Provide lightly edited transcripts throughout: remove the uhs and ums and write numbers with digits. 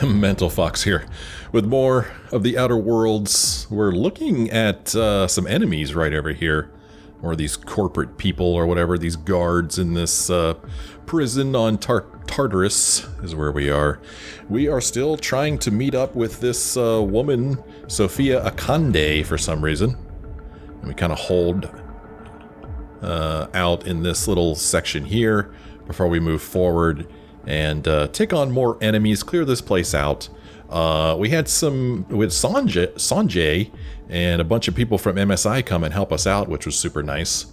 Mental Fox here with more of the Outer Worlds. We're looking at some enemies right over here, or these corporate people or whatever, these guards in this prison on Tartarus is where we are. We are still trying to meet up with this woman, Sophia Akande, for some reason. And we kind of hold out in this little section here before we move forward and take on more enemies, clear this place out. We had Sanjay and a bunch of people from MSI come and help us out, which was super nice.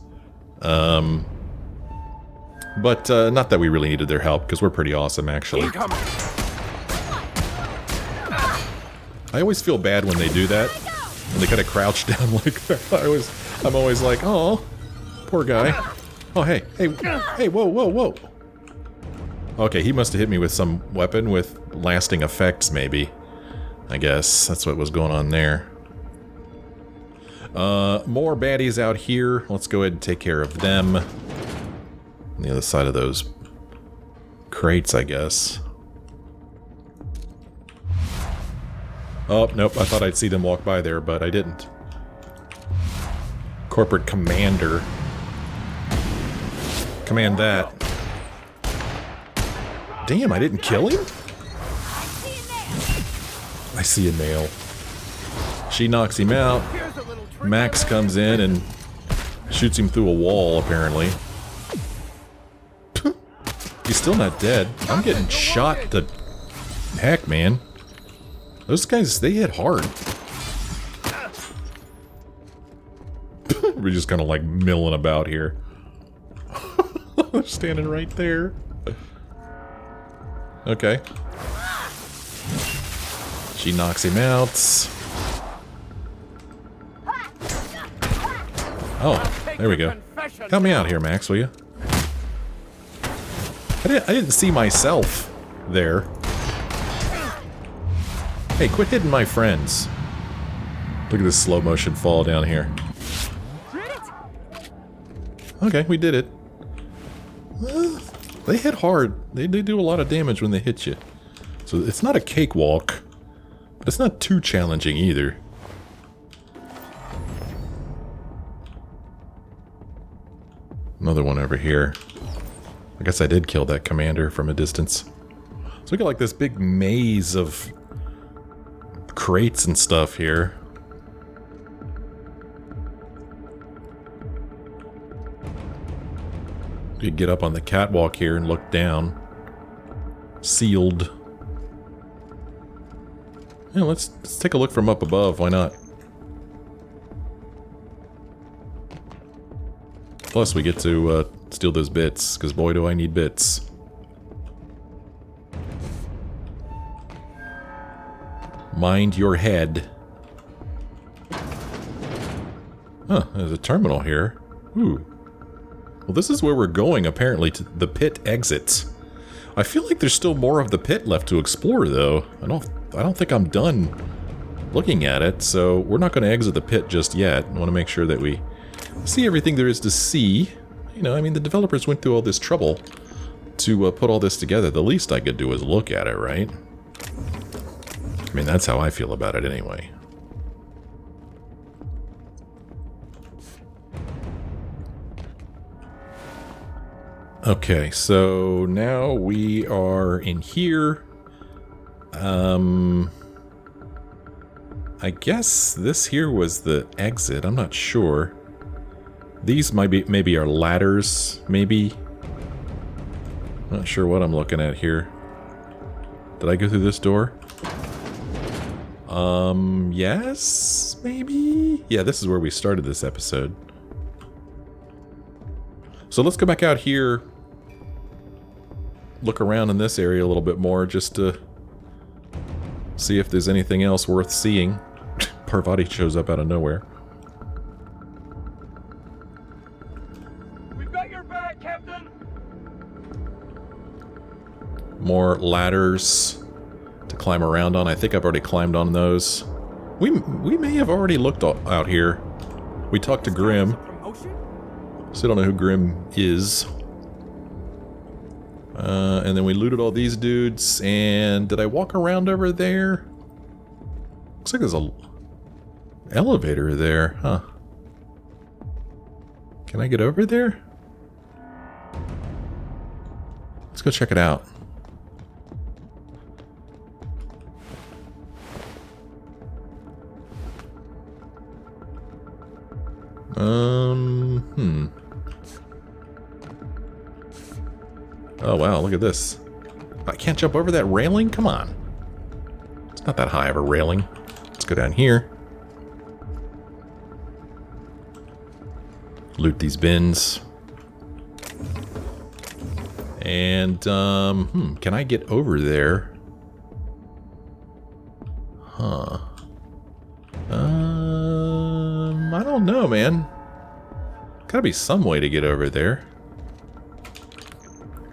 But not that we really needed their help, because we're pretty awesome, actually. I always feel bad when they do that, when they kind of crouch down like that. I'm always like, oh, poor guy. Oh, hey, whoa. Okay, he must have hit me with some weapon with lasting effects, maybe. I guess that's what was going on there. More baddies out here. Let's go ahead and take care of them. On the other side of those crates, I guess. Oh, nope, I thought I'd see them walk by there, but I didn't. Corporate Commander. Command that. Damn, I didn't kill him? I see a nail. She knocks him out. Max comes in and shoots him through a wall, apparently. He's still not dead. I'm getting shot to heck, man. Those guys, they hit hard. We're just kind of like milling about here. They're standing right there. Okay. She knocks him out. Oh, there we go. Help me out here, Max, will you? I didn't see myself there. Hey, quit hitting my friends. Look at this slow motion fall down here. Okay, we did it. They hit hard. They do a lot of damage when they hit you. So it's not a cakewalk, but it's not too challenging either. Another one over here. I guess I did kill that commander from a distance. So we got like this big maze of crates and stuff here. You get up on the catwalk here and look down. Sealed. Yeah, let's take a look from up above. Why not? Plus, we get to steal those bits, because boy, do I need bits. Mind your head. Huh, there's a terminal here. Ooh. Well, this is where we're going, apparently, to the pit exits. I feel like there's still more of the pit left to explore, though. I don't think I'm done looking at it, so we're not going to exit the pit just yet. I want to make sure that we see everything there is to see. You know, I mean, the developers went through all this trouble to put all this together. The least I could do is look at it, right? I mean, that's how I feel about it anyway. Okay, so now we are in here. I guess this here was the exit. I'm not sure. These maybe are ladders, maybe. Not sure what I'm looking at here. Did I go through this door? Yes, maybe? Yeah, this is where we started this episode. So let's go back out here, look around in this area a little bit more, just to see if there's anything else worth seeing. Parvati shows up out of nowhere. We've got your back, Captain. More ladders to climb around on. I think I've already climbed on those. We may have already looked out here. We talked to Grim. Still don't know who Grim is. And then we looted all these dudes. And did I walk around over there? Looks like there's a elevator there, huh? Can I get over there? Let's go check it out. Oh wow, look at this. I can't jump over that railing? Come on. It's not that high of a railing. Let's go down here. Loot these bins. And, can I get over there? Huh. I don't know, man. Gotta be some way to get over there.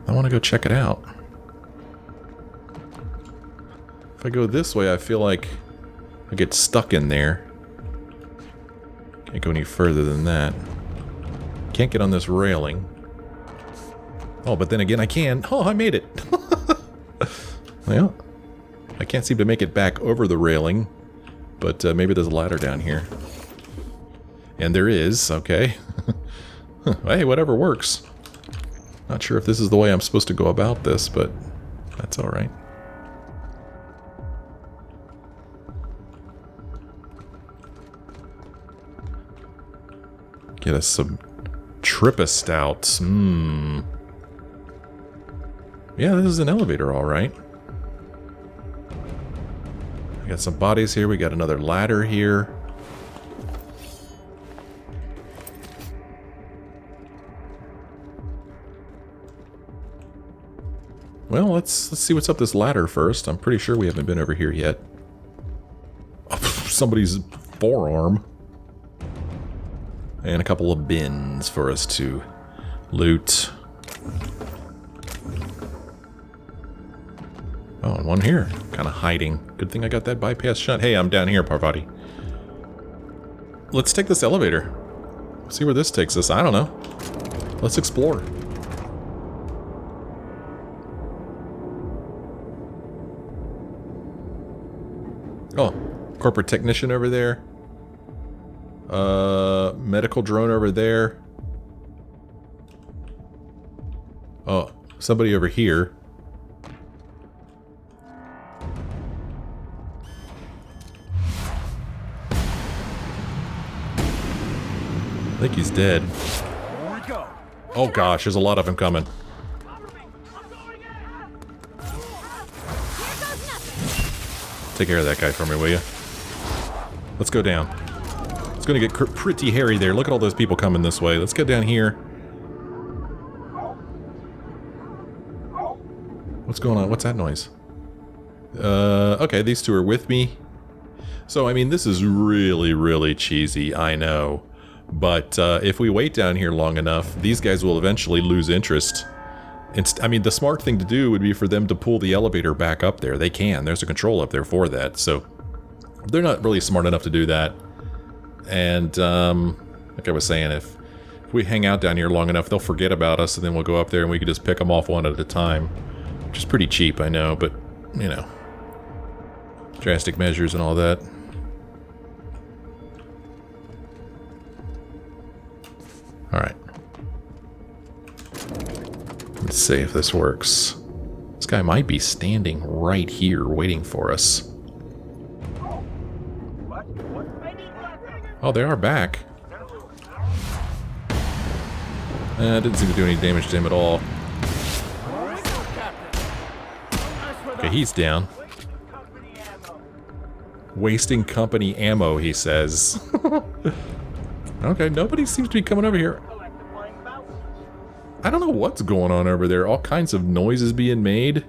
I want to go check it out. If I go this way, I feel like I get stuck in there. Can't go any further than that. Can't get on this railing. Oh, but then again, I can. Oh, I made it. Well, I can't seem to make it back over the railing, but maybe there's a ladder down here. And there is, okay. Hey, whatever works. Not sure if this is the way I'm supposed to go about this, but that's alright. Get us some Trippa stouts. Yeah, this is an elevator, alright. We got some bodies here. We got another ladder here. Well, let's see what's up this ladder first. I'm pretty sure we haven't been over here yet. Oh, somebody's forearm. And a couple of bins for us to loot. Oh, and one here. Kind of hiding. Good thing I got that bypass shut. Hey, I'm down here, Parvati. Let's take this elevator. See where this takes us. I don't know. Let's explore. Oh, corporate technician over there. Medical drone over there. Oh, somebody over here. I think he's dead. Oh gosh, there's a lot of them coming. Take care of that guy for me, will you? Let's go down. It's gonna get pretty hairy there. Look at all those people coming this way. Let's get down here. What's going on? What's that noise? Okay, these two are with me. So, I mean, this is really, really cheesy, I know. But if we wait down here long enough, these guys will eventually lose interest. I mean, the smart thing to do would be for them to pull the elevator back up there. They can. There's a control up there for that. So they're not really smart enough to do that. And like I was saying, if we hang out down here long enough, they'll forget about us, and then we'll go up there and we can just pick them off one at a time. Which is pretty cheap, I know, but, you know, drastic measures and all that. Alright. Let's see if this works. This guy might be standing right here waiting for us. Oh, they are back. Didn't seem to do any damage to him at all. Okay, he's down. Wasting company ammo, he says. Okay, nobody seems to be coming over here. I don't know what's going on over there. All kinds of noises being made.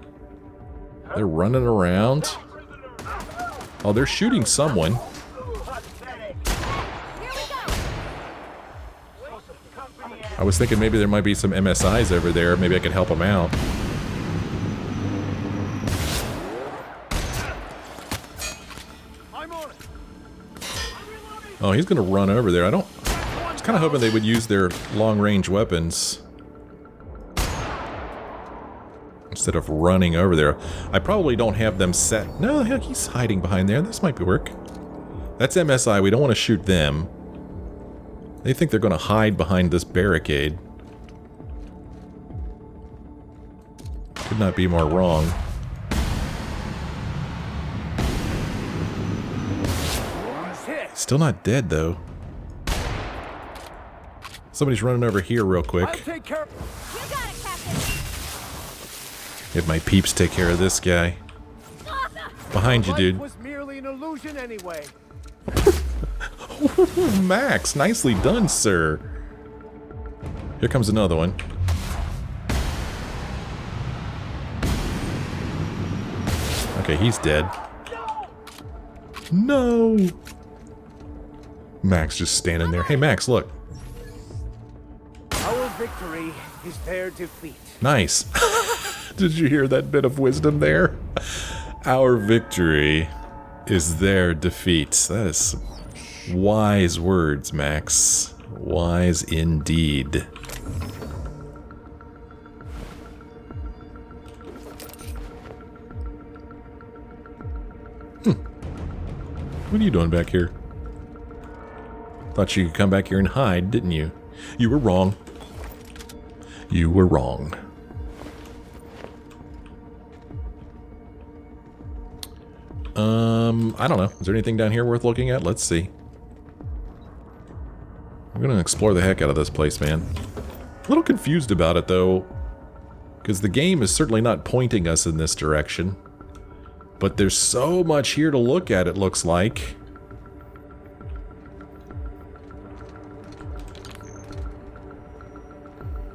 They're running around. Oh, they're shooting someone. I was thinking maybe there might be some MSIs over there. Maybe I could help them out. Oh, he's gonna run over there. I was kind of hoping they would use their long-range weapons. instead of running over there. I probably don't have them set. No, heck, he's hiding behind there. This might work. That's MSI. We don't want to shoot them. They think they're going to hide behind this barricade. Could not be more wrong. Still not dead, though. Somebody's running over here real quick. I'll take care. You got it, Captain. If my peeps take care of this guy. Behind you, dude. Was merely an illusion anyway. Oh, Max, nicely done, sir. Here comes another one. Okay, he's dead. No! Max just standing there. Hey, Max, look. Our victory is their defeat. Nice. Did you hear that bit of wisdom there? Our victory is their defeat. That is wise words, Max. Wise indeed. What are you doing back here? Thought you could come back here and hide, didn't you? You were wrong. You were wrong. I don't know. Is there anything down here worth looking at? Let's see. I'm gonna explore the heck out of this place, man. A little confused about it, though, because the game is certainly not pointing us in this direction. But there's so much here to look at, it looks like.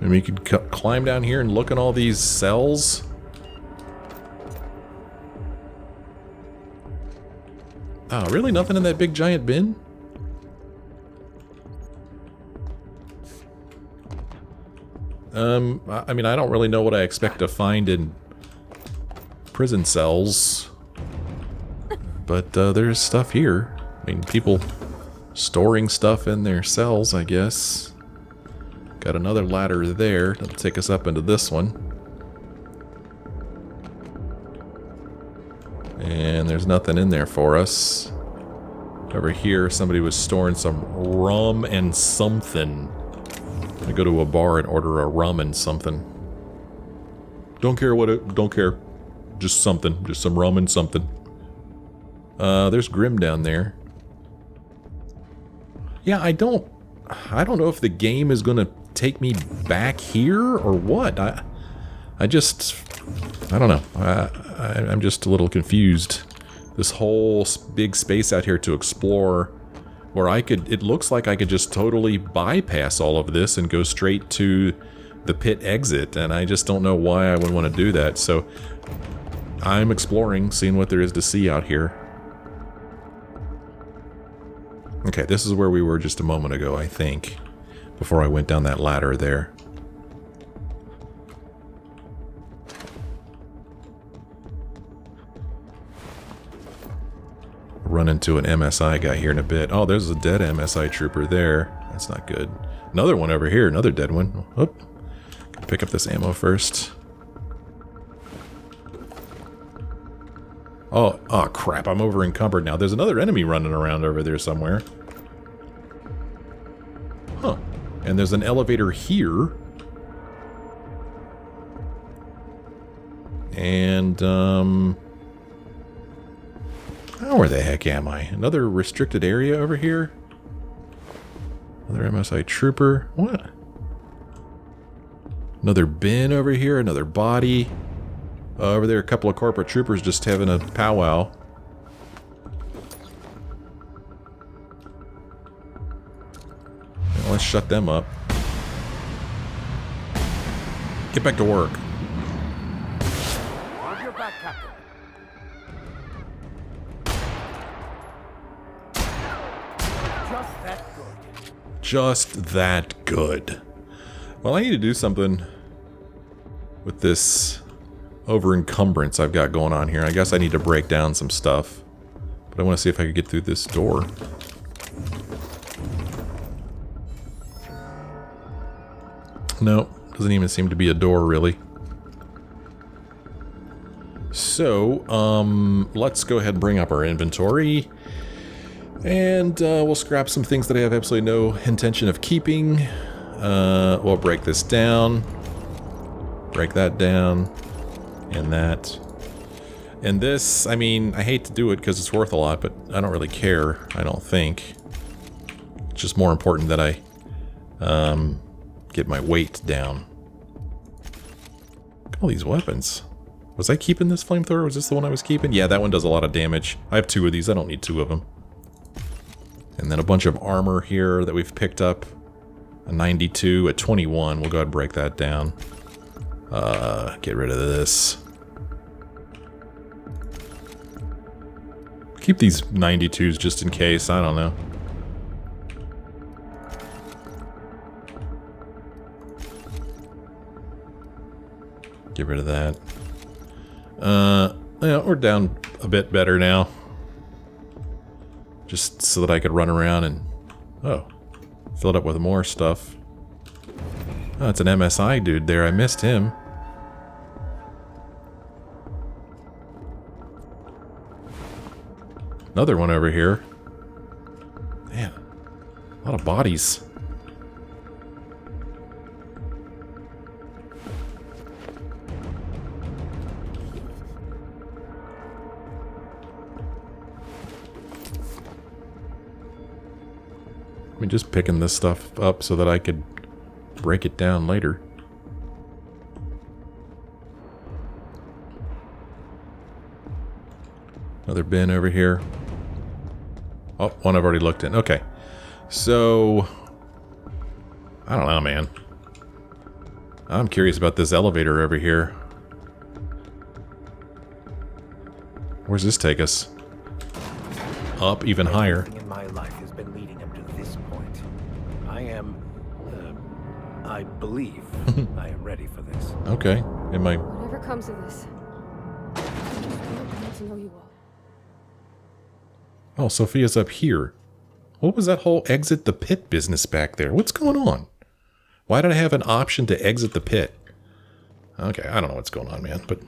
I mean, you could climb down here and look at all these cells. Oh, really? Nothing in that big giant bin? I mean, I don't really know what I expect to find in prison cells. But there's stuff here. I mean, people storing stuff in their cells, I guess. Got another ladder there. That'll take us up into this one. And there's nothing in there for us. Over here, somebody was storing some rum and something. I go to a bar and order a rum and something. Don't care what it... Don't care. Just something. Just some rum and something. There's Grim down there. Yeah, I don't know if the game is gonna take me back here or what. I don't know. I'm just a little confused. This whole big space out here to explore, where it looks like I could just totally bypass all of this and go straight to the pit exit, and I just don't know why I would want to do that. So I'm exploring, seeing what there is to see out here. Okay, this is where we were just a moment ago, I think, before I went down that ladder there. Run into an MSI guy here in a bit. Oh, there's a dead MSI trooper there. That's not good. Another one over here, another dead one. Oop. Gotta pick up this ammo first. Oh crap, I'm over encumbered now. There's another enemy running around over there somewhere. Huh. And there's an elevator here. And, oh, where the heck am I? Another restricted area over here? Another MSI trooper. What? Another bin over here, another body. Over there, a couple of corporate troopers just having a powwow. Well, let's shut them up. Get back to work. On your back, Captain. Just that good. Just that good. Well, I need to do something with this over encumbrance I've got going on here. I guess I need to break down some stuff. But I want to see if I can get through this door. No, doesn't even seem to be a door, really. So, let's go ahead and bring up our inventory. And we'll scrap some things that I have absolutely no intention of keeping. We'll break this down. Break that down. And that. And this, I mean, I hate to do it because it's worth a lot, but I don't really care, I don't think. It's just more important that I get my weight down. Look at all these weapons. Was I keeping this flamethrower? Was this the one I was keeping? Yeah, that one does a lot of damage. I have 2 of these. I don't need 2 of them. And then a bunch of armor here that we've picked up. A 92, a 21. We'll go ahead and break that down. Get rid of this. Keep these 92s just in case. I don't know. Get rid of that. Yeah, we're down a bit better now. Just so that I could run around and... Oh. Fill it up with more stuff. Oh, it's an MSI dude there. I missed him. Another one over here. Man. A lot of bodies. I'm just picking this stuff up so that I could break it down later. Another bin over here. Oh, one I've already looked in. Okay. So, I don't know, man. I'm curious about this elevator over here. Where's this take us? Up even higher. Everything in my life has been leading up to this point. I believe I am ready for this. Okay. Am I... Whatever comes of this, I just want to get to know you all. Oh, Sophia's up here. What was that whole exit the pit business back there? What's going on? Why did I have an option to exit the pit? Okay, I don't know what's going on, man. But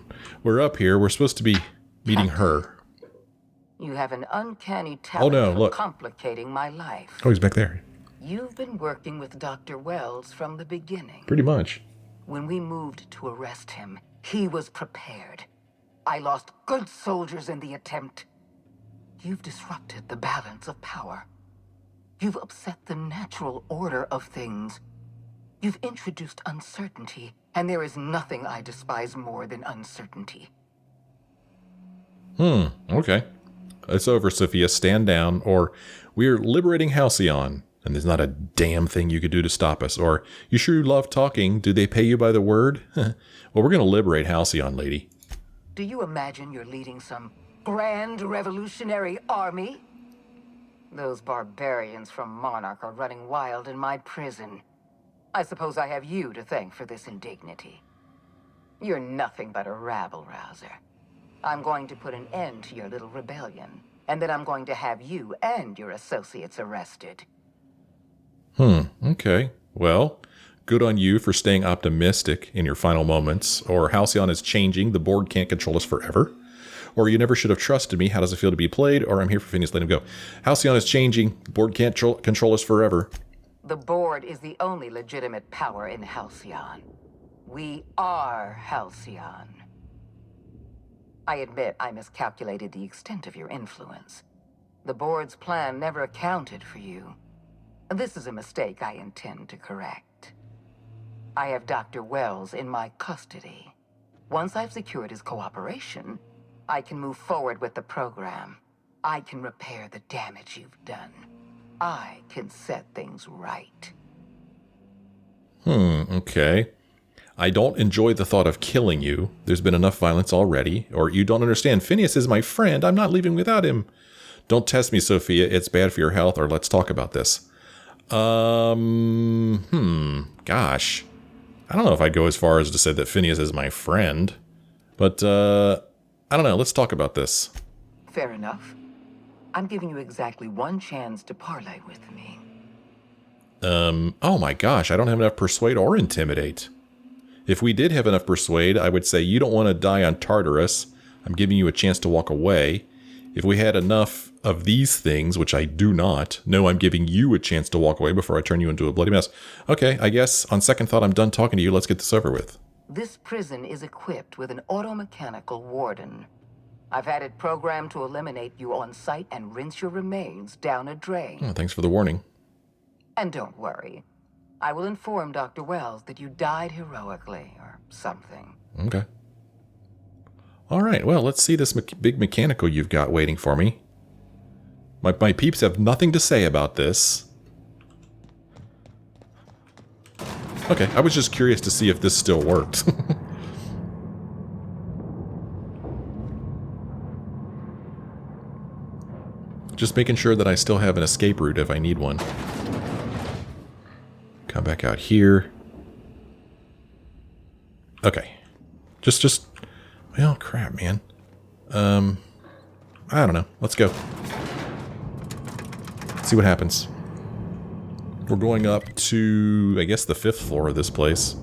we're up here. We're supposed to be meeting her. You have an uncanny talent for complicating my life. Oh, he's back there. You've been working with Dr. Wells from the beginning. Pretty much. When we moved to arrest him, he was prepared. I lost good soldiers in the attempt. You've disrupted the balance of power. You've upset the natural order of things. You've introduced uncertainty, and there is nothing I despise more than uncertainty. Okay. It's over, Sophia. Stand down, or we're liberating Halcyon, and there's not a damn thing you could do to stop us. Or, you sure love talking. Do they pay you by the word? Well, we're going to liberate Halcyon, lady. Do you imagine you're leading some grand revolutionary army? Those barbarians from Monarch are running wild in my prison. I suppose I have you to thank for this indignity. You're nothing but a rabble-rouser. I'm going to put an end to your little rebellion, and then I'm going to have you and your associates arrested. Okay. Well, good on you for staying optimistic in your final moments. Or Halcyon is changing, the board can't control us forever. Or you never should have trusted me, how does it feel to be played? Or I'm here for Phineas, let him go. Halcyon is changing, the board can't control us forever. The board is the only legitimate power in Halcyon. We are Halcyon. I admit I miscalculated the extent of your influence. The board's plan never accounted for you. This is a mistake I intend to correct. I have Dr. Wells in my custody. Once I've secured his cooperation, I can move forward with the program. I can repair the damage you've done. I can set things right. Okay. I don't enjoy the thought of killing you. There's been enough violence already. Or you don't understand. Phineas is my friend. I'm not leaving without him. Don't test me, Sophia. It's bad for your health, or let's talk about this. Gosh. I don't know if I'd go as far as to say that Phineas is my friend. But, I don't know. Let's talk about this. Fair enough. I'm giving you exactly one chance to parley with me. Oh my gosh. I don't have enough persuade or intimidate. If we did have enough persuade, I would say you don't want to die on Tartarus, I'm giving you a chance to walk away. If we had enough of these things, which I do not, no, I'm giving you a chance to walk away before I turn you into a bloody mess. Okay, I guess on second thought, I'm done talking to you. Let's get this over with. This prison is equipped with an automechanical warden. I've had it programmed to eliminate you on sight and rinse your remains down a drain. Oh, thanks for the warning. And don't worry. I will inform Dr. Wells that you died heroically or something. Okay. All right, well, let's see this big mechanical you've got waiting for me. My peeps have nothing to say about this. Okay, I was just curious to see if this still worked. Just making sure that I still have an escape route if I need one. Come back out here. Okay. Just... Well, crap, man. I don't know. Let's go. See what happens. We're going up to, I guess, the 5th floor of this place.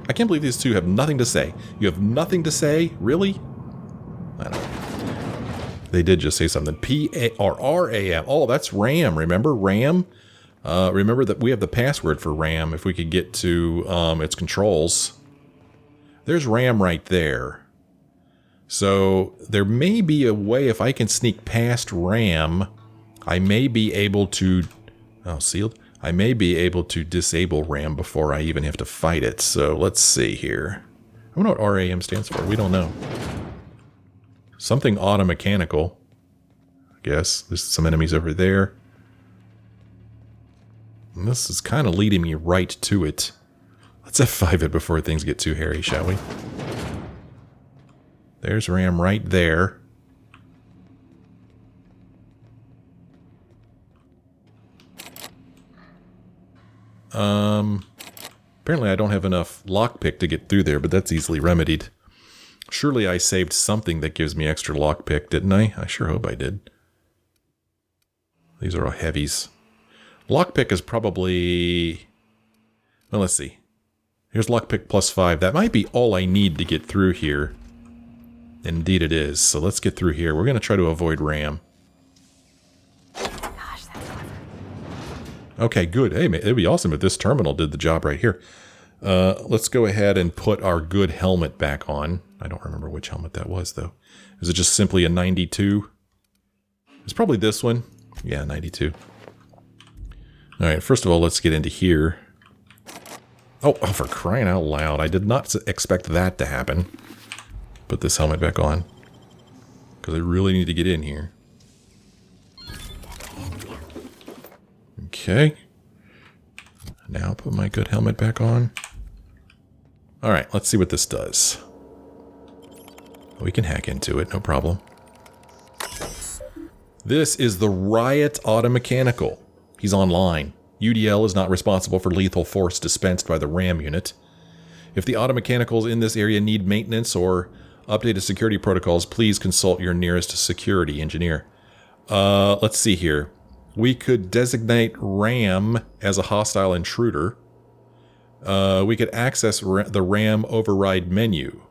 I can't believe these two have nothing to say. You have nothing to say? Really? I don't know. They did just say something. P-A-R-R-A-M. Oh, that's RAM. Remember? RAM? Remember that we have the password for RAM if we could get to its controls. There's RAM right there. So there may be a way, if I can sneak past RAM, I may be able to... Oh, sealed? I may be able to disable RAM before I even have to fight it. So let's see here. I wonder what RAM stands for. We don't know. Something automechanical. I guess. There's some enemies over there. And this is kind of leading me right to it. Let's F5 it before things get too hairy, shall we? There's RAM right there. Apparently I don't have enough lockpick to get through there, but that's easily remedied. Surely I saved something that gives me extra lockpick, didn't I? I sure hope I did. These are all heavies. Lockpick is probably... Well, let's see. Here's lockpick +5. That might be all I need to get through here. Indeed it is. So let's get through here. We're going to try to avoid RAM. Gosh, that's clever. Okay, good. Hey, it'd be awesome if this terminal did the job right here. Let's go ahead and put our good helmet back on. I don't remember which helmet that was, though. Is it just simply a 92? It's probably this one. Yeah, 92. All right, first of all, let's get into here. Oh, for crying out loud. I did not expect that to happen. Put this helmet back on. Because I really need to get in here. Okay. Now put my good helmet back on. Alright, let's see what this does. We can hack into it, no problem. This is the Riot Automechanical. He's online. UDL is not responsible for lethal force dispensed by the RAM unit. If the automechanicals in this area need maintenance or updated security protocols, please consult your nearest security engineer. Let's see here. We could designate RAM as a hostile intruder. We could access the RAM override menu.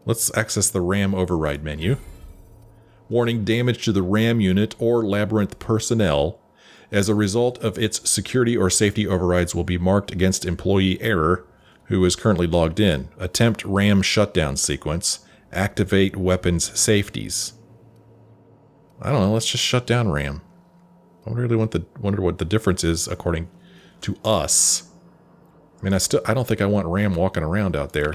Let's access the RAM override menu. Warning: damage to the RAM unit or Labyrinth personnel as a result of its security or safety overrides will be marked against employee error who is currently logged in. Attempt RAM shutdown sequence. Activate weapons safeties. I don't know, let's just shut down RAM. I wonder what the difference is according to us. I mean, I don't think I want RAM walking around out there.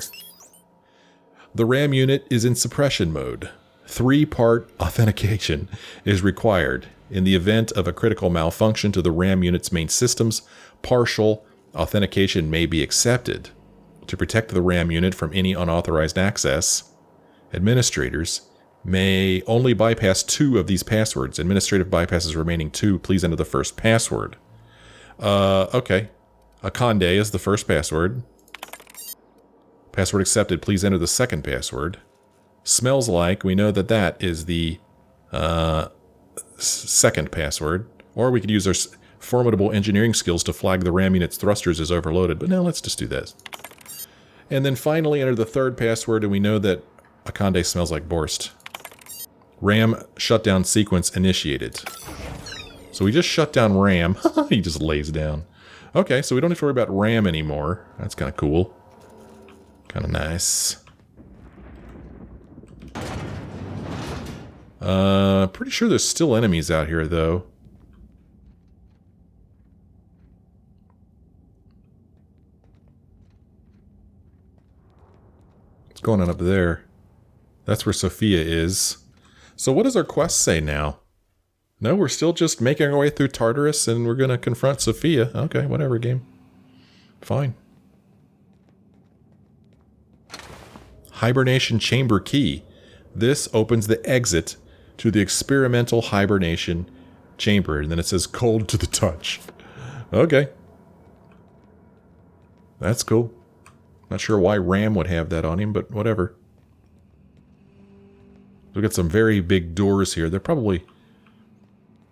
The RAM unit is in suppression mode. 3-part authentication is required. In the event of a critical malfunction to the RAM unit's main systems, partial authentication may be accepted. To protect the RAM unit from any unauthorized access, administrators may only bypass 2 of these passwords. Administrative bypasses remaining 2. Please enter the first password. Okay. Akande is the first password. Password accepted. Please enter the second password. Smells like. We know that that is the second password. Or we could use our formidable engineering skills to flag the RAM unit's thrusters as overloaded. But no, let's just do this. And then finally enter the third password, and we know that Akande smells like Borst. RAM shutdown sequence initiated. So we just shut down RAM. He just lays down. Okay, so we don't have to worry about RAM anymore. That's kind of cool. Kind of nice. Pretty sure there's still enemies out here, though. What's going on up there? That's where Sophia is. So what does our quest say now? No, we're still just making our way through Tartarus and we're going to confront Sophia. Okay, whatever, game. Fine. Hibernation chamber key. This opens the exit to the experimental hibernation chamber. And then it says cold to the touch. Okay. That's cool. Not sure why Ram would have that on him, but whatever. We've got some very big doors here. They're probably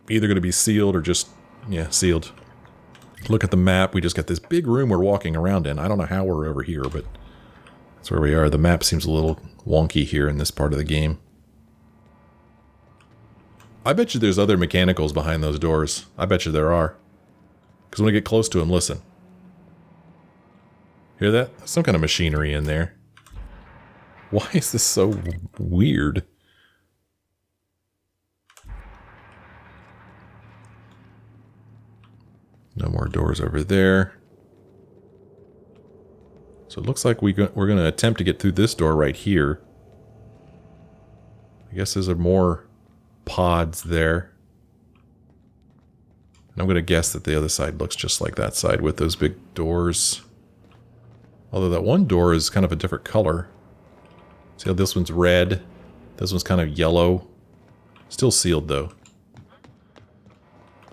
either going to be sealed or just, yeah, sealed. Look at the map. We just got this big room we're walking around in. I don't know how we're over here, but that's where we are. The map seems a little wonky here in this part of the game. I bet you there's other mechanicals behind those doors. I bet you there are. Because when I get close to them, listen. Hear that? Some kind of machinery in there. Why is this so weird? No more doors over there. So it looks like we're going to attempt to get through this door right here. I guess there's more pods there. And I'm going to guess that the other side looks just like that side with those big doors. Although that one door is kind of a different color. See how this one's red? This one's kind of yellow. Still sealed though.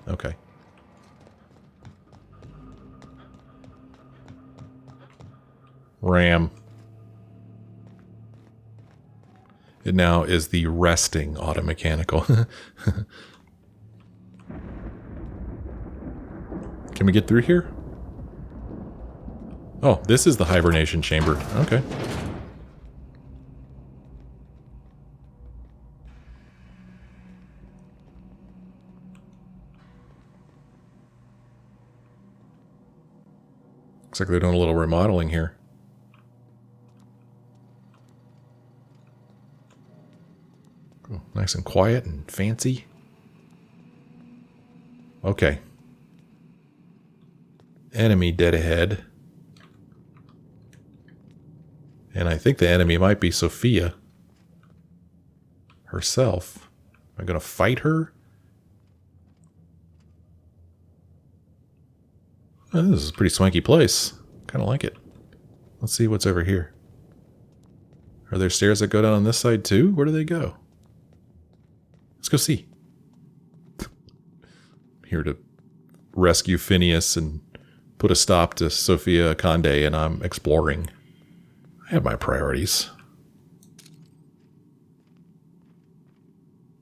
Okay. RAM. It now is the resting automechanical. Can we get through here? Oh, this is the hibernation chamber. Okay. Looks like they're doing a little remodeling here. Cool. Nice and quiet and fancy. Okay. Enemy dead ahead. And I think the enemy might be Sophia herself. Am I going to fight her? Oh, this is a pretty swanky place. Kind of like it. Let's see what's over here. Are there stairs that go down on this side too? Where do they go? Let's go see. Here to rescue Phineas and put a stop to Sophia Akande, and I'm exploring. I have my priorities.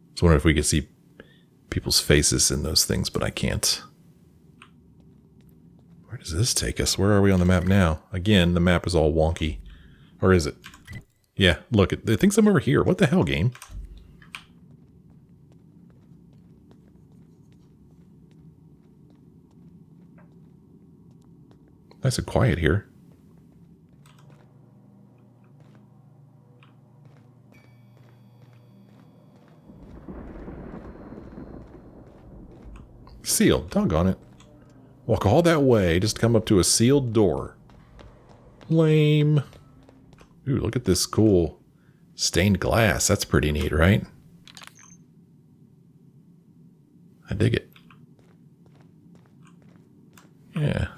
I was wondering if we could see people's faces in those things, but I can't. Where does this take us? Where are we on the map now? Again, the map is all wonky. Or is it? Yeah, look, it thinks I'm over here. What the hell, game? Nice and quiet here. Sealed. Doggone it. Walk all that way just to come up to a sealed door. Lame. Ooh, look at this cool stained glass. That's pretty neat, right? I dig it. Yeah.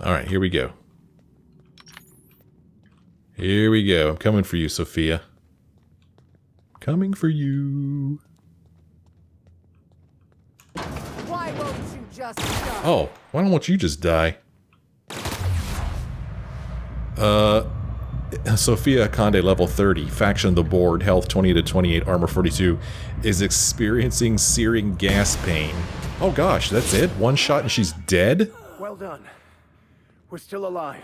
Alright, here we go. Here we go. I'm coming for you, Sophia. Coming for you. Why won't you just die? Oh, why don't you just die? Sophia Akande, level 30, faction of the board, health 20 to 28, armor 42, is experiencing searing gas pain. Oh gosh, that's it? One shot and she's dead? Well done. We're still alive.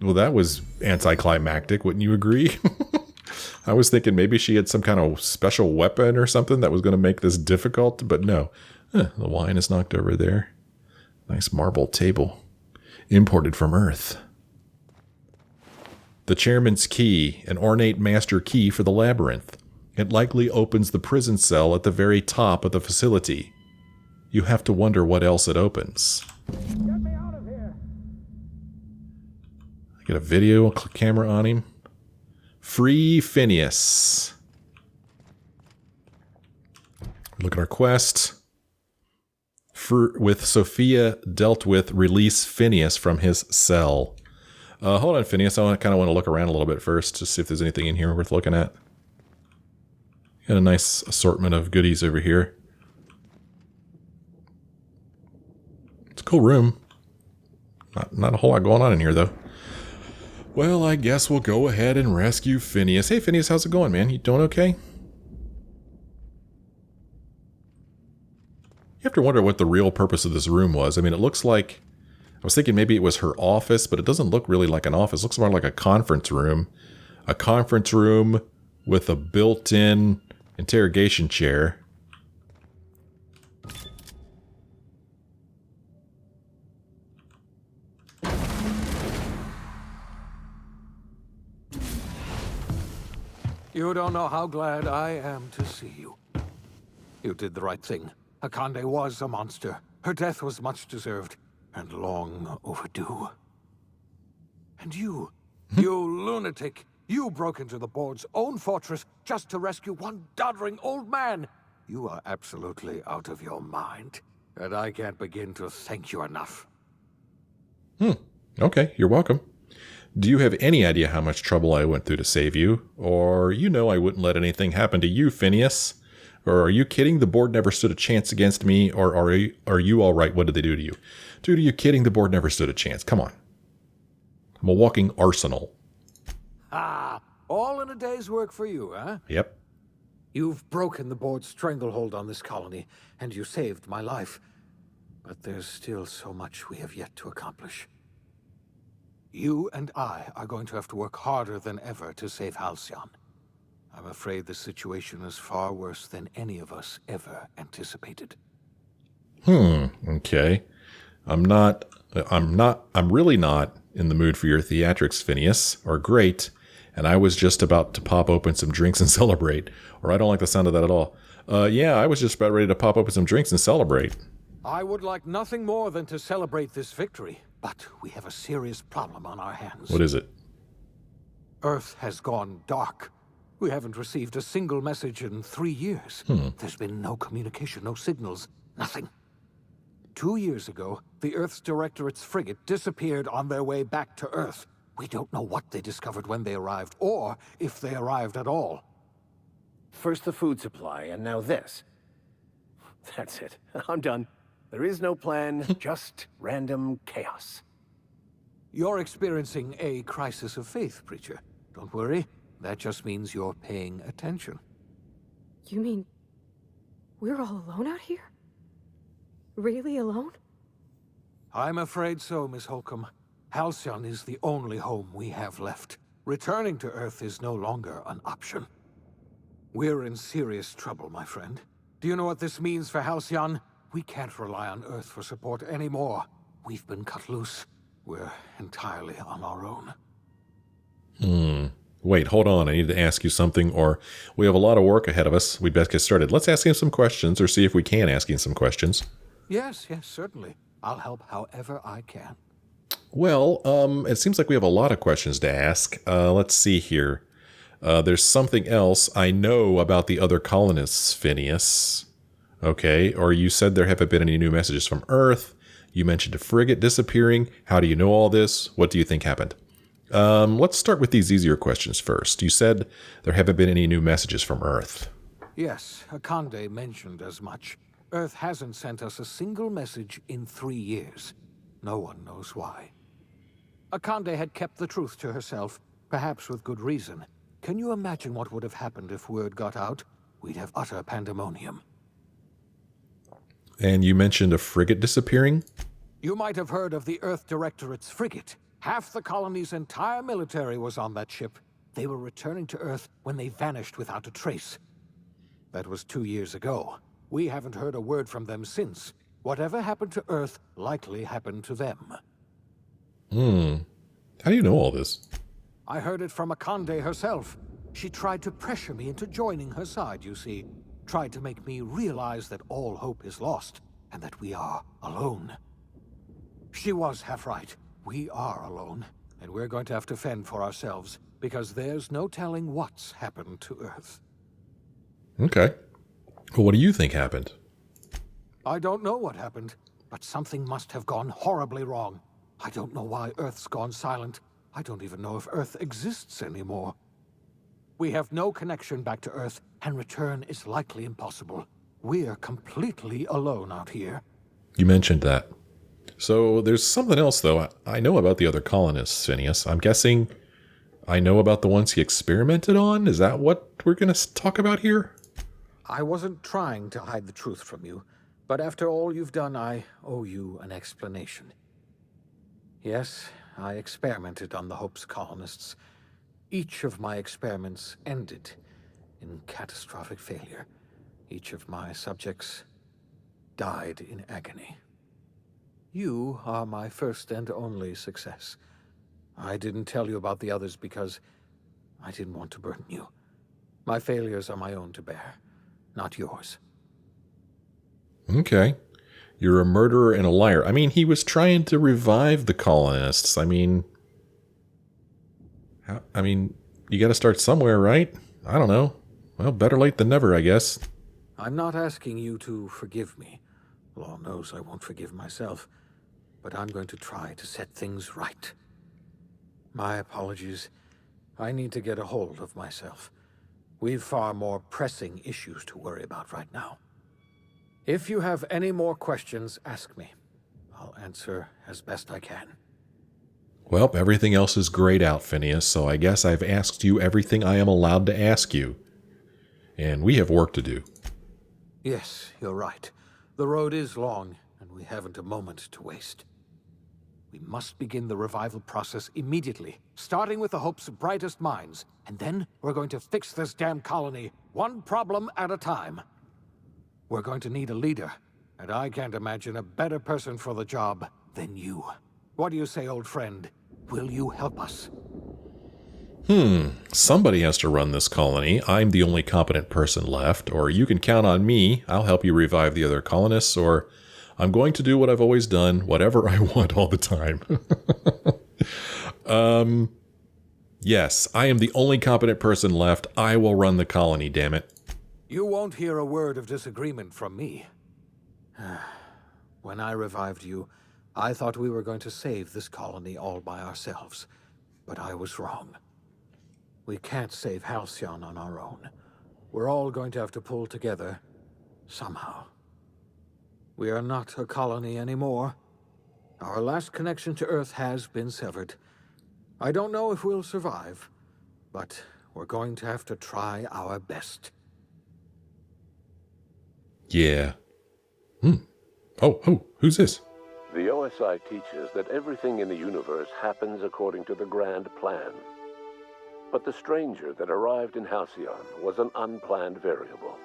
Well, that was anticlimactic, wouldn't you agree? I was thinking maybe she had some kind of special weapon or something that was going to make this difficult, but no. The wine is knocked over there. Nice marble table. Imported from Earth. The chairman's key, an ornate master key for the labyrinth. It likely opens the prison cell at the very top of the facility. You have to wonder what else it opens. Get me out of here! I get a video camera on him. Free Phineas. Look at our quest. With Sophia dealt with release Phineas from his cell. Hold on, Phineas. I kind of want to look around a little bit first to see if there's anything in here worth looking at. Got a nice assortment of goodies over here. It's a cool room. Not a whole lot going on in here, though. Well, I guess we'll go ahead and rescue Phineas. Hey, Phineas, how's it going, man? You doing okay? You have to wonder what the real purpose of this room was. I mean, it looks like... I was thinking maybe it was her office, but it doesn't look really like an office. It looks more like a conference room. A conference room with a built-in interrogation chair. You don't know how glad I am to see you. You did the right thing. Akande was a monster. Her death was much deserved, and long overdue. And you lunatic, you broke into the board's own fortress just to rescue one doddering old man. You are absolutely out of your mind, and I can't begin to thank you enough. Okay, you're welcome. Do you have any idea how much trouble I went through to save you? Or you know I wouldn't let anything happen to you, Phineas? Or are you kidding? The board never stood a chance against me. Or are you all right? What did they do to you? Dude, are you kidding? The board never stood a chance. Come on. I'm a walking arsenal. Ah, all in a day's work for you, huh? Yep. You've broken the board's stranglehold on this colony, and you saved my life. But there's still so much we have yet to accomplish. You and I are going to have to work harder than ever to save Halcyon. I'm afraid the situation is far worse than any of us ever anticipated. Okay. I'm really not in the mood for your theatrics, Phineas, or great, and I was just about to pop open some drinks and celebrate, or I don't like the sound of that at all. Yeah, I was just about ready to pop open some drinks and celebrate. I would like nothing more than to celebrate this victory, but we have a serious problem on our hands. What is it? Earth has gone dark. We haven't received a single message in 3 years. There's been no communication, no signals, nothing. 2 years ago, the Earth's Directorate's frigate disappeared on their way back to Earth. We don't know what they discovered when they arrived, or if they arrived at all. First the food supply, and now this. That's it. I'm done. There is no plan, just random chaos. You're experiencing a crisis of faith, Preacher. Don't worry. That just means you're paying attention. You mean we're all alone out here? Really alone? I'm afraid so, Miss Holcomb. Halcyon is the only home we have left. Returning to Earth is no longer an option. We're in serious trouble, my friend. Do you know what this means for Halcyon? We can't rely on Earth for support anymore. We've been cut loose. We're entirely on our own. Wait, hold on. I need to ask you something, or we have a lot of work ahead of us. We'd best get started. Let's ask him some questions, or see if we can ask him some questions. Yes, certainly. I'll help however I can. Well, it seems like we have a lot of questions to ask. Let's see here. There's something else I know about the other colonists, Phineas. Okay, or you said there haven't been any new messages from Earth. You mentioned a frigate disappearing. How do you know all this? What do you think happened? Let's start with these easier questions first. You said there haven't been any new messages from Earth. Yes, Akande mentioned as much. Earth hasn't sent us a single message in 3 years. No one knows why. Akande had kept the truth to herself, perhaps with good reason. Can you imagine what would have happened if word got out? We'd have utter pandemonium. And you mentioned a frigate disappearing? You might have heard of the Earth Directorate's frigate. Half the colony's entire military was on that ship. They were returning to Earth when they vanished without a trace. That was 2 years ago. We haven't heard a word from them since. Whatever happened to Earth likely happened to them. How do you know all this? I heard it from Akande herself. She tried to pressure me into joining her side, you see. Tried to make me realize that all hope is lost, and that we are alone. She was half right. We are alone, and we're going to have to fend for ourselves, because there's no telling what's happened to Earth. Okay. Well, what do you think happened? I don't know what happened, but something must have gone horribly wrong. I don't know why Earth's gone silent. I don't even know if Earth exists anymore. We have no connection back to Earth, and return is likely impossible. We're completely alone out here. You mentioned that. So there's something else, though. I know about the other colonists, Phineas. I'm guessing I know about the ones he experimented on? Is that what we're going to talk about here? I wasn't trying to hide the truth from you, but after all you've done, I owe you an explanation. Yes, I experimented on the Hope's colonists. Each of my experiments ended in catastrophic failure. Each of my subjects died in agony. You are my first and only success. I didn't tell you about the others because I didn't want to burden you. My failures are my own to bear, not yours. Okay. You're a murderer and a liar. I mean, he was trying to revive the colonists. I mean, you got to start somewhere, right? I don't know. Well, better late than never, I guess. I'm not asking you to forgive me. Law knows I won't forgive myself. But I'm going to try to set things right. My apologies. I need to get a hold of myself. We've far more pressing issues to worry about right now. If you have any more questions, ask me. I'll answer as best I can. Well, everything else is grayed out, Phineas, so I guess I've asked you everything I am allowed to ask you. And we have work to do. Yes, you're right. The road is long, and we haven't a moment to waste. We must begin the revival process immediately, starting with the Hope's brightest minds, and then we're going to fix this damn colony, one problem at a time. We're going to need a leader, and I can't imagine a better person for the job than you. What do you say, old friend? Will you help us? Somebody has to run this colony. I'm the only competent person left, or you can count on me. I'll help you revive the other colonists, or I'm going to do what I've always done, whatever I want all the time. Yes, I am the only competent person left. I will run the colony, damn it. You won't hear a word of disagreement from me. When I revived you, I thought we were going to save this colony all by ourselves, but I was wrong. We can't save Halcyon on our own. We're all going to have to pull together, somehow. We are not a colony anymore. Our last connection to Earth has been severed. I don't know if we'll survive, but we're going to have to try our best. Yeah. Oh, who's this? The OSI teaches that everything in the universe happens according to the grand plan. But the stranger that arrived in Halcyon was an unplanned variable.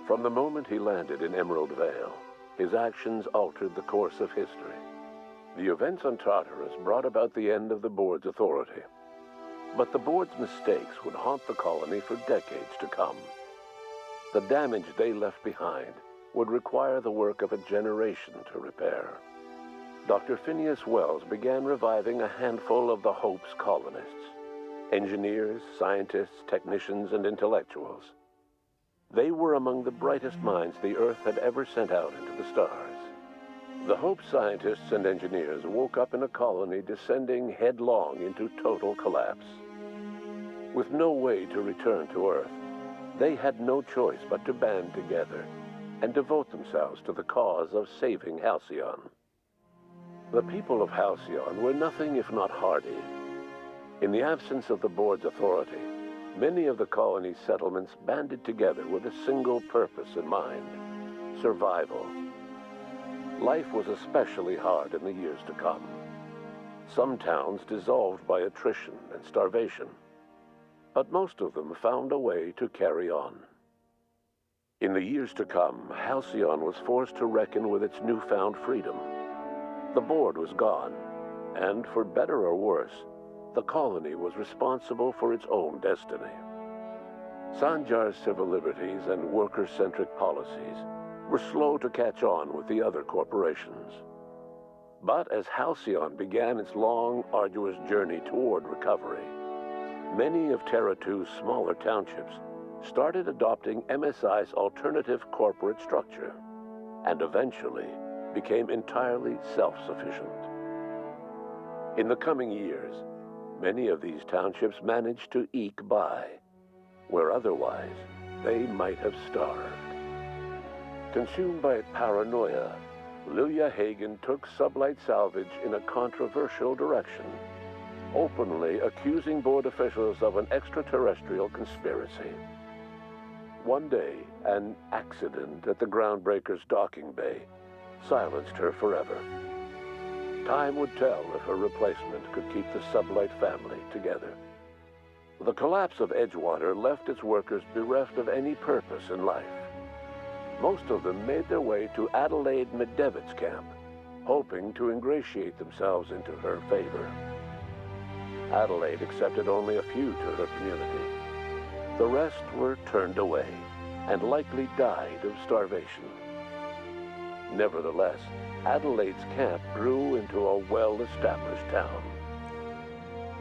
From the moment he landed in Emerald Vale, his actions altered the course of history. The events on Tartarus brought about the end of the board's authority. But the board's mistakes would haunt the colony for decades to come. The damage they left behind would require the work of a generation to repair. Dr. Phineas Wells began reviving a handful of the Hope's colonists. Engineers, scientists, technicians, and intellectuals. They were among the brightest minds the Earth had ever sent out into the stars. The Hope scientists and engineers woke up in a colony descending headlong into total collapse. With no way to return to Earth, they had no choice but to band together and devote themselves to the cause of saving Halcyon. The people of Halcyon were nothing if not hardy. In the absence of the board's authority, many of the colony's settlements banded together with a single purpose in mind: survival. Life was especially hard in the years to come. Some towns dissolved by attrition and starvation, but most of them found a way to carry on. In the years to come, Halcyon was forced to reckon with its newfound freedom. The board was gone, and for better or worse, the colony was responsible for its own destiny. Sanjar's civil liberties and worker-centric policies were slow to catch on with the other corporations. But as Halcyon began its long, arduous journey toward recovery, many of Terra 2's smaller townships started adopting MSI's alternative corporate structure, and eventually became entirely self-sufficient. In the coming years, many of these townships managed to eke by, where otherwise they might have starved. Consumed by paranoia, Lilia Hagen took Sublight Salvage in a controversial direction, openly accusing board officials of an extraterrestrial conspiracy. One day, an accident at the Groundbreaker's docking bay silenced her forever. Time would tell if her replacement could keep the Sublight family together. The collapse of Edgewater left its workers bereft of any purpose in life. Most of them made their way to Adelaide McDevitt's camp, hoping to ingratiate themselves into her favor. Adelaide accepted only a few to her community. The rest were turned away and likely died of starvation. Nevertheless, Adelaide's camp grew into a well-established town.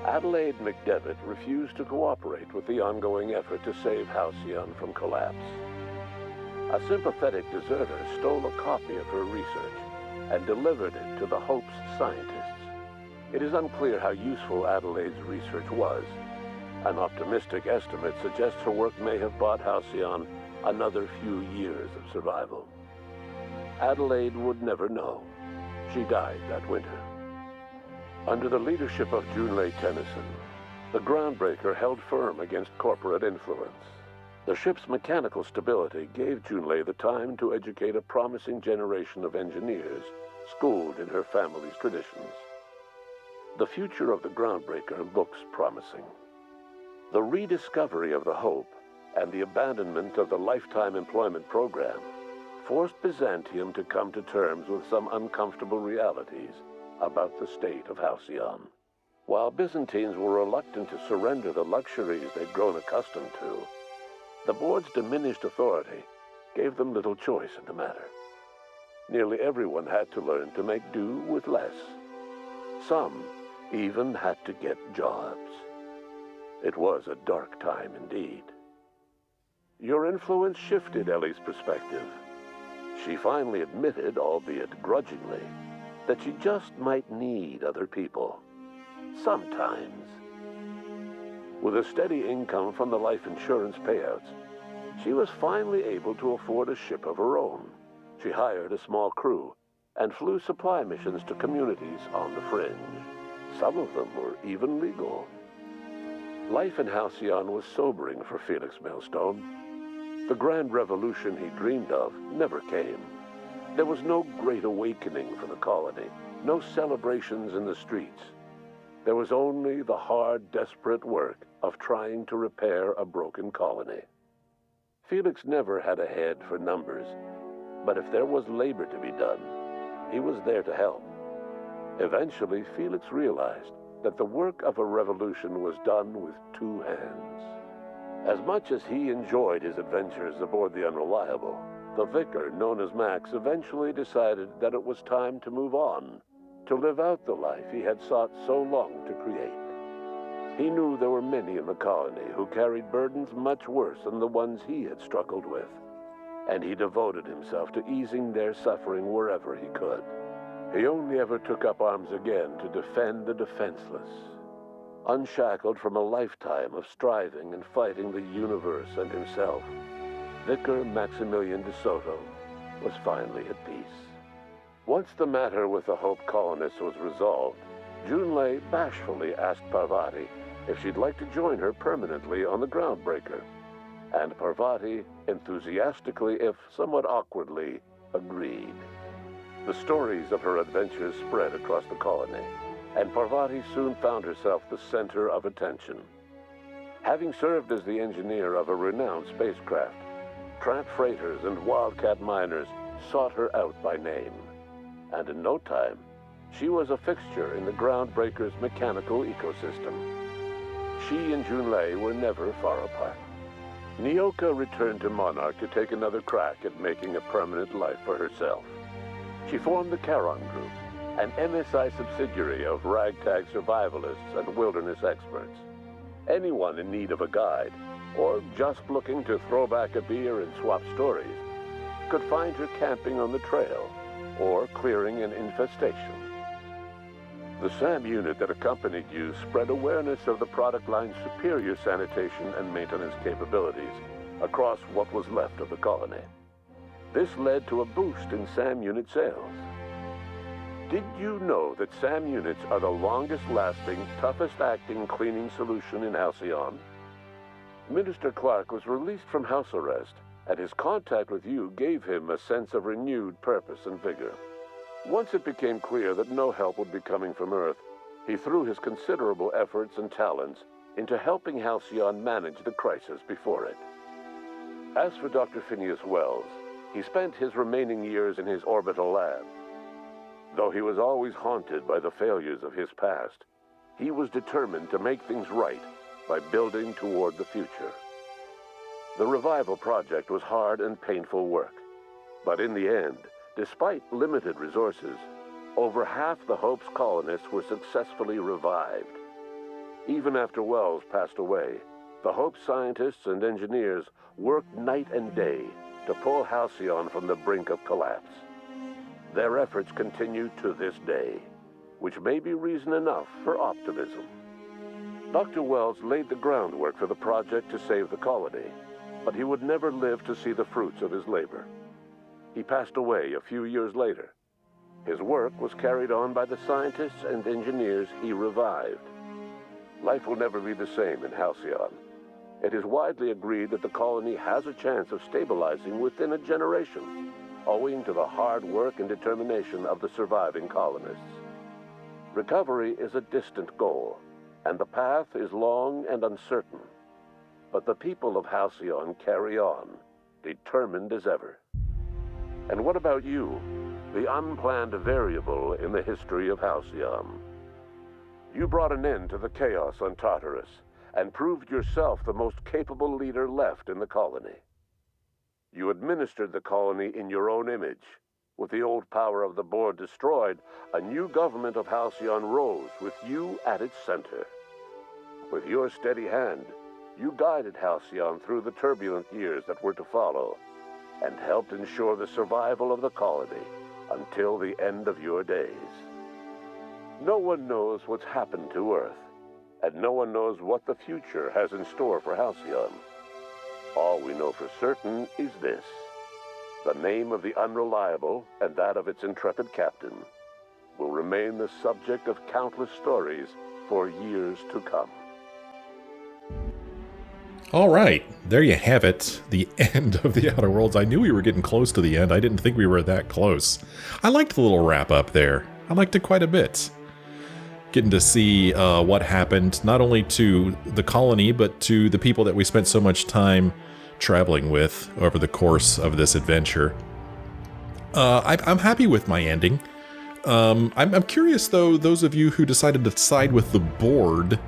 Adelaide McDevitt refused to cooperate with the ongoing effort to save Halcyon from collapse. A sympathetic deserter stole a copy of her research and delivered it to the Hope's scientists. It is unclear how useful Adelaide's research was. An optimistic estimate suggests her work may have bought Halcyon another few years of survival. Adelaide would never know. She died that winter. Under the leadership of Junlei Tennyson, the Groundbreaker held firm against corporate influence. The ship's mechanical stability gave Junlei the time to educate a promising generation of engineers schooled in her family's traditions. The future of the Groundbreaker looks promising. The rediscovery of the Hope and the abandonment of the lifetime employment program forced Byzantium to come to terms with some uncomfortable realities about the state of Halcyon. While Byzantines were reluctant to surrender the luxuries they'd grown accustomed to, the board's diminished authority gave them little choice in the matter. Nearly everyone had to learn to make do with less. Some even had to get jobs. It was a dark time indeed. Your influence shifted Ellie's perspective. She finally admitted, albeit grudgingly, that she just might need other people. Sometimes. With a steady income from the life insurance payouts, she was finally able to afford a ship of her own. She hired a small crew and flew supply missions to communities on the fringe. Some of them were even legal. Life in Halcyon was sobering for Felix Millstone. The grand revolution he dreamed of never came. There was no great awakening for the colony, no celebrations in the streets. There was only the hard, desperate work of trying to repair a broken colony. Felix never had a head for numbers, but if there was labor to be done, he was there to help. Eventually, Felix realized that the work of a revolution was done with two hands. As much as he enjoyed his adventures aboard the Unreliable, the vicar, known as Max, eventually decided that it was time to move on, to live out the life he had sought so long to create. He knew there were many in the colony who carried burdens much worse than the ones he had struggled with, and he devoted himself to easing their suffering wherever he could. He only ever took up arms again to defend the defenseless. Unshackled from a lifetime of striving and fighting the universe and himself, Vicar Maximilian de Soto was finally at peace. Once the matter with the Hope colonists was resolved, Junlei bashfully asked Parvati if she'd like to join her permanently on the Groundbreaker, and Parvati enthusiastically, if somewhat awkwardly, agreed. The stories of her adventures spread across the colony, and Parvati soon found herself the center of attention. Having served as the engineer of a renowned spacecraft, tramp freighters and wildcat miners sought her out by name. And in no time, she was a fixture in the groundbreaker's mechanical ecosystem. She and Junlei were never far apart. Nyoka returned to Monarch to take another crack at making a permanent life for herself. She formed the Charon Group, an MSI subsidiary of ragtag survivalists and wilderness experts. Anyone in need of a guide, or just looking to throw back a beer and swap stories, could find her camping on the trail, or clearing an infestation. The SAM unit that accompanied you spread awareness of the product line's superior sanitation and maintenance capabilities across what was left of the colony. This led to a boost in SAM unit sales. Did you know that SAM units are the longest-lasting, toughest-acting cleaning solution in Halcyon? Minister Clark was released from house arrest, and his contact with you gave him a sense of renewed purpose and vigor. Once it became clear that no help would be coming from Earth, he threw his considerable efforts and talents into helping Halcyon manage the crisis before it. As for Dr. Phineas Wells, he spent his remaining years in his orbital lab. Though he was always haunted by the failures of his past, he was determined to make things right by building toward the future. The revival project was hard and painful work, but in the end, despite limited resources, over half the Hope's colonists were successfully revived. Even after Wells passed away, the Hope scientists and engineers worked night and day to pull Halcyon from the brink of collapse. Their efforts continue to this day, which may be reason enough for optimism. Dr. Wells laid the groundwork for the project to save the colony, but he would never live to see the fruits of his labor. He passed away a few years later. His work was carried on by the scientists and engineers he revived. Life will never be the same in Halcyon. It is widely agreed that the colony has a chance of stabilizing within a generation, owing to the hard work and determination of the surviving colonists. Recovery is a distant goal, and the path is long and uncertain. But the people of Halcyon carry on, determined as ever. And what about you, the unplanned variable in the history of Halcyon? You brought an end to the chaos on Tartarus, and proved yourself the most capable leader left in the colony. You administered the colony in your own image. With the old power of the board destroyed, a new government of Halcyon rose with you at its center. With your steady hand, you guided Halcyon through the turbulent years that were to follow, and helped ensure the survival of the colony until the end of your days. No one knows what's happened to Earth, and no one knows what the future has in store for Halcyon. All we know for certain is this: the name of the Unreliable and that of its intrepid captain will remain the subject of countless stories for years to come. All right, there you have it, the end of the Outer Worlds. I knew we were getting close to the end. I didn't think we were that close. I liked the little wrap up there. I liked it quite a bit. Getting to see what happened, not only to the colony, but to the people that we spent so much time traveling with over the course of this adventure. I'm happy with my ending. I'm curious, though, those of you who decided to side with the board,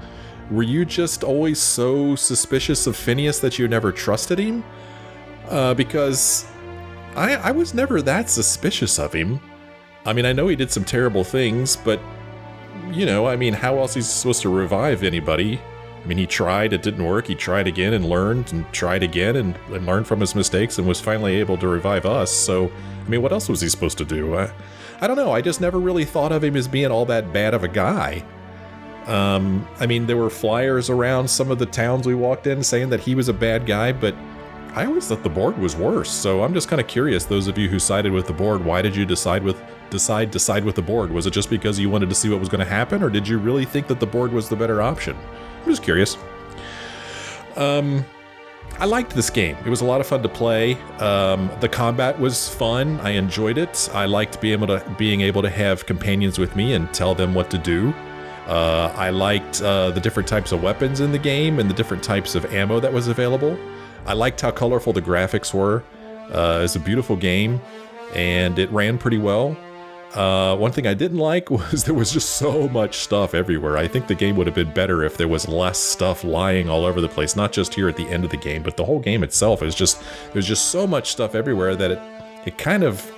were you just always so suspicious of Phineas that you never trusted him? Because I was never that suspicious of him. I mean, I know he did some terrible things, but, you know, I mean, how else is he supposed to revive anybody? I mean, he tried, it didn't work, he tried again and learned, and tried again and learned from his mistakes and was finally able to revive us, so, I mean, what else was he supposed to do? I don't know, I just never really thought of him as being all that bad of a guy. I mean, there were flyers around some of the towns we walked in saying that he was a bad guy, but I always thought the board was worse, so I'm just kind of curious, those of you who sided with the board, why did you decide to side with the board? Was it just because you wanted to see what was going to happen, or did you really think that the board was the better option? I'm just curious. I liked this game. It was a lot of fun to play. The combat was fun. I enjoyed it. I liked being able to have companions with me and tell them what to do. I liked the different types of weapons in the game and the different types of ammo that was available. I liked how colorful the graphics were. It's a beautiful game, and it ran pretty well. One thing I didn't like was there was just so much stuff everywhere. I think the game would have been better if there was less stuff lying all over the place, not just here at the end of the game, but the whole game itself is just, there's just so much stuff everywhere that it kind of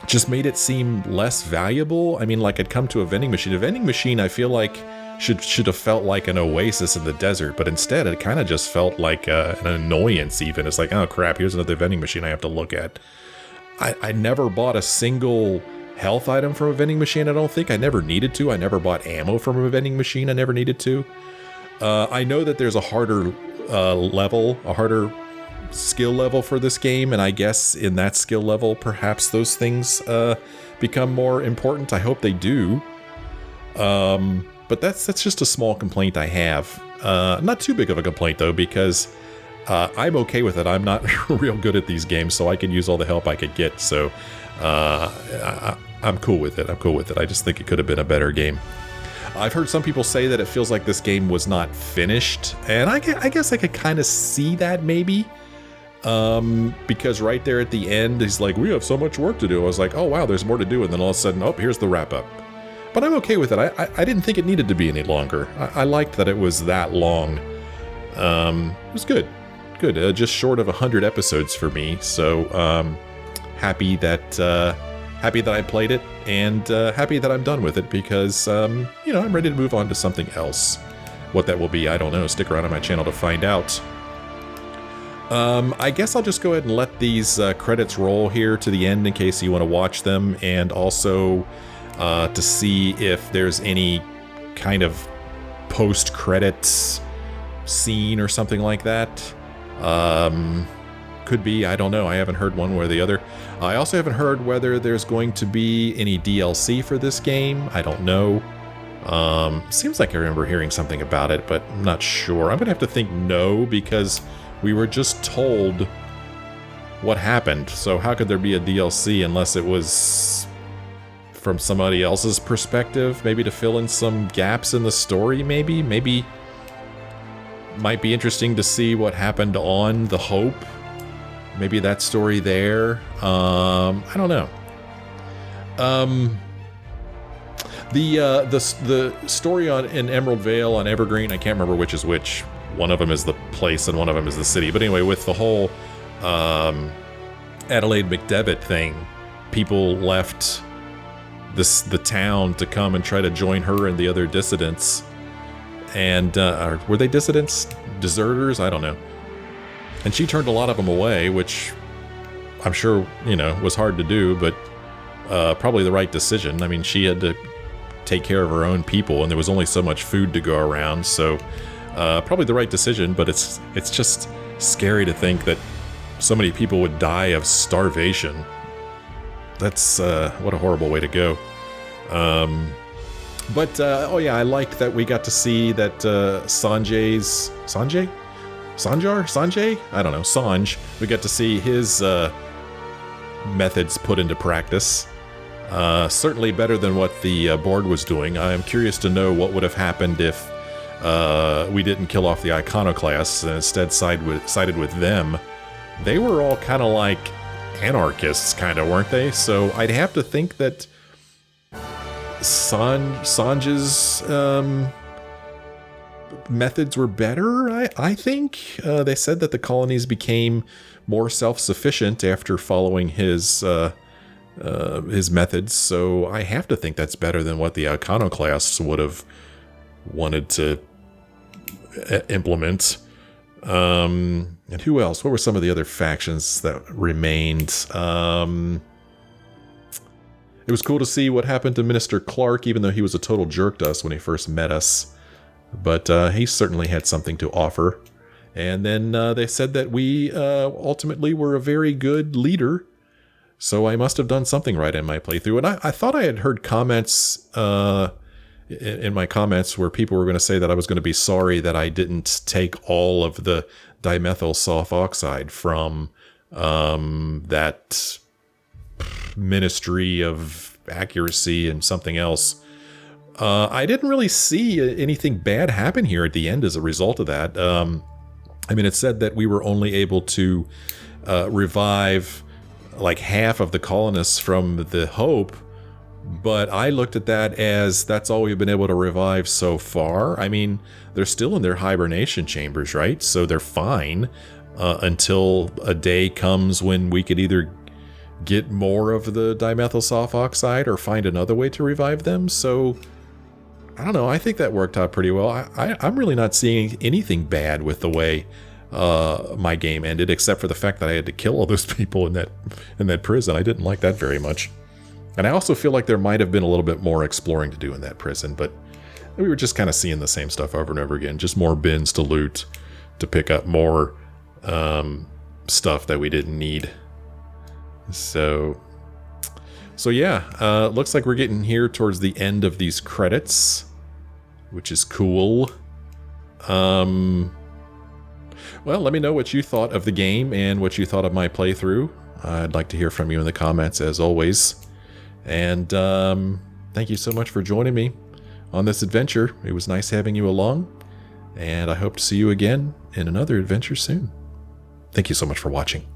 just made it seem less valuable. I mean, like, I'd come to a vending machine. A vending machine, I feel like, should have felt like an oasis in the desert, but instead it kind of just felt like an annoyance even. It's like, oh crap, here's another vending machine I have to look at. I never bought a single health item from a vending machine, I don't think. I never needed to. I never bought ammo from a vending machine. I never needed to. I know that there's a harder a harder skill level for this game, and I guess in that skill level, perhaps those things become more important. I hope they do. But that's just a small complaint I have. Not too big of a complaint, though, because I'm okay with it. I'm not real good at these games, so I can use all the help I could get. So I'm cool with it. I'm cool with it. I just think it could have been a better game. I've heard some people say that it feels like this game was not finished, and I guess I could kind of see that maybe. Because right there at the end, he's like, we have so much work to do. I was like, oh wow, there's more to do. And then all of a sudden, oh, here's the wrap up. But I'm okay with it. I didn't think it needed to be any longer. I liked that it was that long. It was good. Good. Just short of 100 episodes for me. So happy that I played it, and happy that I'm done with it, because I'm ready to move on to something else. What that will be, I don't know. Stick around on my channel to find out. I guess I'll just go ahead and let these credits roll here to the end in case you want to watch them, and also to see if there's any kind of post-credits scene or something like that. Could be, I don't know. I haven't heard one way or the other. I also haven't heard whether there's going to be any DLC for this game. I don't know. Seems like I remember hearing something about it, but I'm not sure. I'm gonna have to think no, because we were just told what happened. So how could there be a DLC unless it was from somebody else's perspective? Maybe to fill in some gaps in the story, maybe? Maybe might be interesting to see what happened on the Hope. Maybe that story there. I don't know. The story in Emerald Vale on Evergreen, I can't remember which is which. One of them is the place and one of them is the city. But anyway, with the whole Adelaide McDevitt thing, people left the town to come and try to join her and the other dissidents. And were they dissidents? Deserters? I don't know. And she turned a lot of them away, which I'm sure, was hard to do, but probably the right decision. I mean, she had to take care of her own people, and there was only so much food to go around, so probably the right decision, but it's just scary to think that so many people would die of starvation. That's what a horrible way to go. But oh yeah, I liked that we got to see that Sanjay? I don't know, Sanj. We got to see his methods put into practice. Certainly better than what the board was doing. I am curious to know what would have happened if we didn't kill off the iconoclasts and instead sided with them. They were all kind of like anarchists, kind of, weren't they? So I'd have to think that Sanj's methods were better, I think. They said that the colonies became more self-sufficient after following his methods, so I have to think that's better than what the iconoclasts would have wanted to implement. And who else? What were some of the other factions that remained? It was cool to see what happened to Minister Clark, even though he was a total jerk to us when he first met us. But he certainly had something to offer. And then they said that we ultimately were a very good leader. So I must have done something right in my playthrough. And I thought I had heard comments in my comments where people were going to say that I was going to be sorry that I didn't take all of the dimethyl sulfoxide from that Ministry of Accuracy and something else. I didn't really see anything bad happen here at the end as a result of that. I mean, it said that we were only able to revive like half of the colonists from the Hope, but I looked at that as that's all we've been able to revive so far. I mean, they're still in their hibernation chambers, right? So they're fine until a day comes when we could either get more of the dimethyl sulfoxide or find another way to revive them. So I don't know. I think that worked out pretty well. I'm really not seeing anything bad with the way my game ended, except for the fact that I had to kill all those people in that prison. I didn't like that very much. And I also feel like there might have been a little bit more exploring to do in that prison, but we were just kind of seeing the same stuff over and over again. Just more bins to loot, to pick up more stuff that we didn't need. So yeah, looks like we're getting here towards the end of these credits, which is cool. Well, let me know what you thought of the game and what you thought of my playthrough. I'd like to hear from you in the comments, as always. And thank you so much for joining me on this adventure. It was nice having you along, and I hope to see you again in another adventure soon. Thank you so much for watching.